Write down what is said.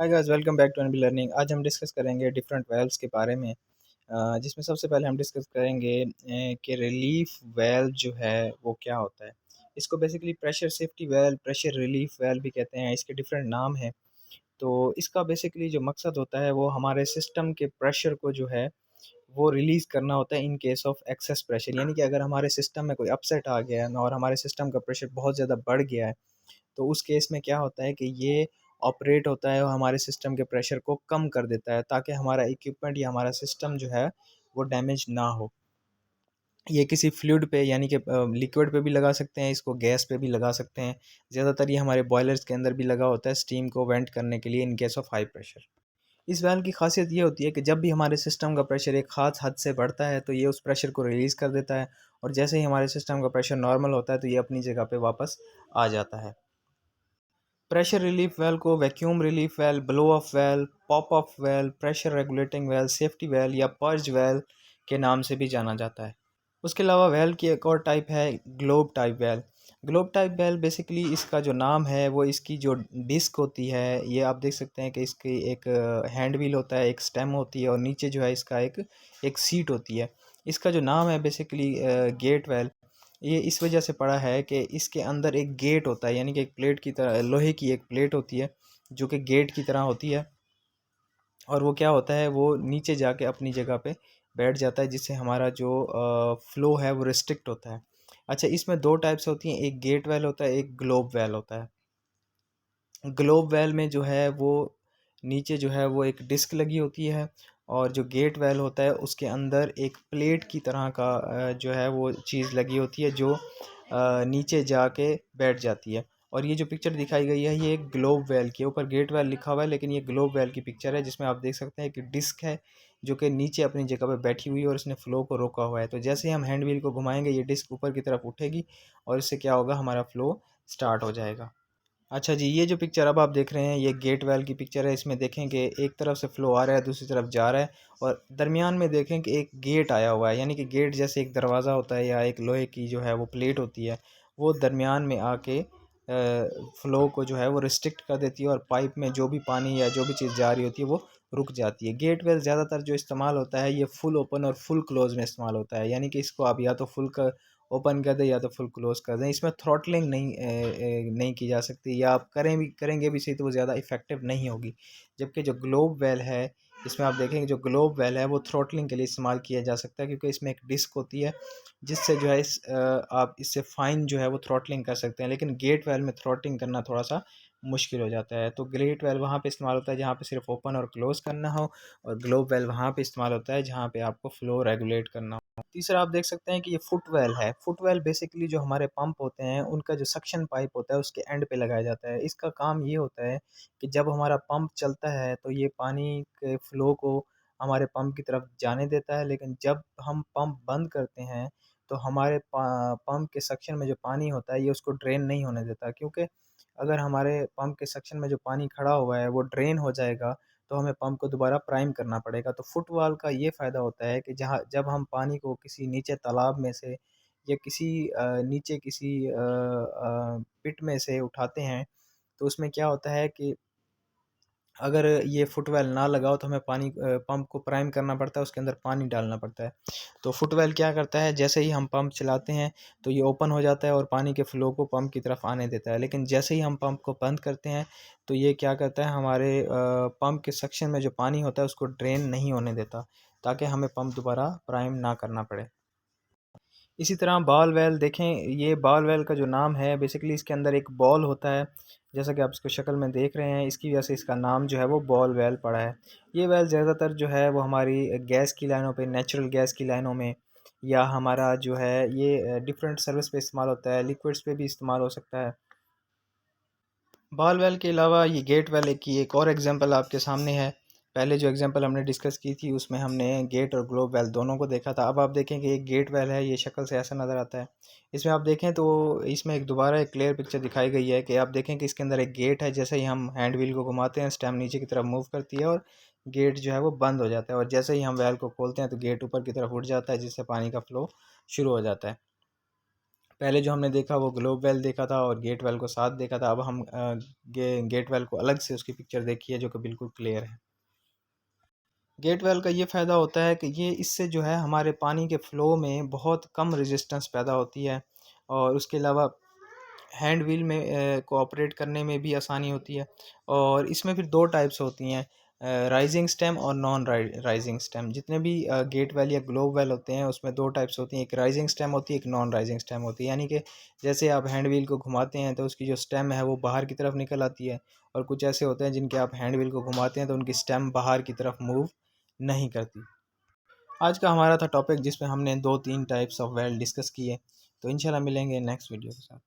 Hi guys, welcome back to NB learning. आज हम discuss करेंगे डिफरेंट वेल्व्स के बारे में, जिसमें सबसे पहले हम डिस्कस करेंगे कि रिलीफ वेल्व जो है वो क्या होता है। इसको basically pressure safety valve, pressure relief valve भी कहते हैं। इसके डिफरेंट नाम हैं। तो इसका बेसिकली जो मकसद होता है वो हमारे सिस्टम के प्रेशर को जो है वो रिलीज़ करना होता है in case of excess pressure. यानी कि अगर हमारे सिस्टम में कोई अपसेट आ गया है और हमारे सिस्टम का प्रेशर बहुत ज़्यादा बढ़ गया है, तो उस केस में क्या होता है कि ये ऑपरेट होता है और हमारे सिस्टम के प्रेशर को कम कर देता है, ताकि हमारा इक्विपमेंट या हमारा सिस्टम जो है वो डैमेज ना हो। ये किसी फ्लूइड पे यानी कि लिक्विड पे भी लगा सकते हैं, इसको गैस पे भी लगा सकते हैं। ज़्यादातर ये हमारे बॉयलर्स के अंदर भी लगा होता है स्टीम को वेंट करने के लिए in case of high pressure. इस वाल्व की खासियत ये होती है कि जब भी हमारे सिस्टम का प्रेशर एक ख़ास हद से बढ़ता है तो ये उस प्रेशर को रिलीज़ कर देता है, और जैसे ही हमारे सिस्टम का प्रेशर नॉर्मल होता है तो ये अपनी जगह पे वापस आ जाता है। प्रेशर रिलीफ वेल्व को vacuum relief valve, blow of valve, pop of valve, pressure regulating valve, safety valve या पर्ज वेल्व के नाम से भी जाना जाता है। उसके अलावा वेल्व की एक और टाइप है globe type valve. Globe type valve basically इसका जो नाम है वो इसकी जो डिस्क होती है, ये आप देख सकते हैं कि इसकी एक हैंड व्हील होता है, एक स्टेम होती है और नीचे जो है इसका एक सीट होती है। इसका जो नाम है बेसिकली गेट वेल्व, ये इस वजह से पड़ा है कि इसके अंदर एक गेट होता है, यानी कि एक प्लेट की तरह लोहे की एक प्लेट होती है जो कि गेट की तरह होती है, और वो क्या होता है वो नीचे जाके अपनी जगह पे बैठ जाता है, जिससे हमारा जो फ्लो है वो रिस्ट्रिक्ट होता है। अच्छा, इसमें दो टाइप्स होती हैं, एक गेट वेल होता है, एक ग्लोब वेल होता है। ग्लोब वेल में जो है वो नीचे जो है वो एक डिस्क लगी होती है, और जो गेट वेल होता है उसके अंदर एक प्लेट की तरह का जो है वो चीज़ लगी होती है जो नीचे जाके बैठ जाती है। और ये जो पिक्चर दिखाई गई है ये एक ग्लोब वेल के ऊपर गेट वेल लिखा हुआ है, लेकिन ये ग्लोब वेल की पिक्चर है जिसमें आप देख सकते हैं कि डिस्क है जो कि नीचे अपनी जगह पर बैठी हुई है और इसने फ्लो को रोका हुआ है। तो जैसे ही हम हैंड व्हील को घुमाएंगे ये डिस्क ऊपर की तरफ उठेगी और इससे क्या होगा, हमारा फ्लो स्टार्ट हो जाएगा। अच्छा जी, ये जो पिक्चर अब आप देख रहे हैं ये गेट वेल की पिक्चर है। इसमें देखें कि एक तरफ से फ्लो आ रहा है, दूसरी तरफ जा रहा है, और दरमियान में देखें कि एक गेट आया हुआ है, यानी कि गेट जैसे एक दरवाज़ा होता है या एक लोहे की जो है वो प्लेट होती है, वो दरमियान में आके फ़्लो को जो है वो रिस्ट्रिक्ट कर देती है, और पाइप में जो भी पानी या जो भी चीज़ जा रही होती है वो रुक जाती है। गेट वेल ज़्यादातर जो इस्तेमाल होता है ये फुल ओपन और फुल क्लोज़ में इस्तेमाल होता है, यानी कि इसको आप या तो फुल का ओपन कर दें या तो फुल क्लोज़ कर दें। इसमें थ्रॉटलिंग नहीं की जा सकती, या आप करेंगे भी सही तो वो ज़्यादा इफ़ेक्टिव नहीं होगी। जबकि जो ग्लोब वेल है, इसमें आप देखेंगे जो ग्लोब वेल है वो थ्रॉटलिंग के लिए इस्तेमाल किया जा सकता है, क्योंकि इसमें एक डिस्क होती है जिससे जो है आप इससे फ़ाइन जो है वो थ्रॉटलिंग कर सकते हैं। लेकिन गेट वेल में थ्रॉटलिंग करना थोड़ा-सा मुश्किल हो जाता है। तो गेट वेल वहाँ पे इस्तेमाल होता है जहाँ पे सिर्फ़ ओपन और क्लोज़ करना हो, और ग्लोब वेल वहाँ पे इस्तेमाल होता है जहाँ पे आपको फ़्लो रेगुलेट करना हो। तीसरा आप देख सकते हैं कि ये फुट वेल है। फुट वेल बेसिकली जो हमारे पंप होते हैं उनका जो सक्शन पाइप होता है उसके एंड पे लगाया जाता है। इसका काम ये होता है कि जब हमारा पंप चलता है तो ये पानी के फ्लो को हमारे पंप की तरफ जाने देता है, लेकिन जब हम पंप बंद करते हैं तो हमारे पंप के सक्शन में जो पानी होता है ये उसको ड्रेन नहीं होने देता, क्योंकि अगर हमारे पंप के सक्शन में जो पानी खड़ा हुआ है वो ड्रेन हो जाएगा तो हमें पंप को दोबारा प्राइम करना पड़ेगा। तो फुटवॉल का ये फ़ायदा होता है कि जहाँ जब हम पानी को किसी नीचे तालाब में से या किसी नीचे किसी पिट में से उठाते हैं, तो उसमें क्या होता है कि अगर ये फुटवेल ना लगाओ तो हमें पानी पंप को प्राइम करना पड़ता है, उसके अंदर पानी डालना पड़ता है। तो फुटवेल क्या करता है, जैसे ही हम पंप चलाते हैं तो ये ओपन हो जाता है और पानी के फ़्लो को पंप की तरफ आने देता है। लेकिन जैसे ही हम पंप को बंद करते हैं तो ये क्या करता है, हमारे पंप के सक्शन में जो पानी होता है उसको ड्रेन नहीं होने देता, ताकि हमें पंप दोबारा प्राइम ना करना पड़े। इसी तरह बॉल वेल देखें, ये बॉल वेल का जो नाम है बेसिकली इसके अंदर एक बॉल होता है, जैसा कि आप इसको शक्ल में देख रहे हैं, इसकी वजह से इसका नाम जो है वो बॉल वेल पड़ा है। ये वेल ज़्यादातर जो है वो हमारी गैस की लाइनों पे, नेचुरल गैस की लाइनों में, या हमारा जो है ये डिफरेंट सर्विस पे इस्तेमाल होता है, लिक्विड्स पे भी इस्तेमाल हो सकता है। बॉल वेल के अलावा ये गेट वेल की एक और एग्जांपल आपके सामने है। पहले जो एग्जांपल हमने डिस्कस की थी उसमें हमने गेट और ग्लोब वेल दोनों को देखा था। अब आप देखें कि एक गेट वेल है, ये शक्ल से ऐसा नज़र आता है। इसमें आप देखें तो इसमें एक दोबारा एक क्लियर पिक्चर दिखाई गई है कि आप देखें कि इसके अंदर एक गेट है, जैसे ही हम हैंड व्हील को घुमाते हैं स्टेम नीचे की तरफ मूव करती है और गेट जो है वो बंद हो जाता है, और जैसे ही हम वेल को खोलते हैं तो गेट ऊपर की तरफ उठ जाता है, जिससे पानी का फ़्लो शुरू हो जाता है। पहले जो हमने देखा वो ग्लोब वेल देखा था और गेट वेल को साथ देखा था। अब हम गेट वेल को अलग से उसकी पिक्चर देखी है जो कि बिल्कुल क्लियर है। गेट वेल का ये फ़ायदा होता है कि ये इससे जो है हमारे पानी के फ़्लो में बहुत कम रेजिस्टेंस पैदा होती है और उसके अलावा हैंड व्हील में को ऑपरेट करने में भी आसानी होती है। और इसमें फिर 2 टाइप्स होती हैं, राइजिंग स्टेम और नॉन राइजिंग स्टेम। जितने भी गेट वेल या ग्लोब वेल होते हैं उसमें 2 टाइप्स होती हैं, एक राइजिंग स्टेम होती है, एक नॉन राइजिंग स्टेम होती है। यानी कि जैसे आप हैंड व्हील को घुमाते हैं तो उसकी जो स्टेम है वो बाहर की तरफ निकल आती है, और कुछ ऐसे होते हैं जिनके आप हैंड व्हील को घुमाते हैं तो उनकी स्टेम बाहर की तरफ मूव नहीं करती। आज का हमारा था टॉपिक जिसमें हमने 2-3 टाइप्स ऑफ वेल डिस्कस किए। तो इंशाल्लाह मिलेंगे नेक्स्ट वीडियो के साथ।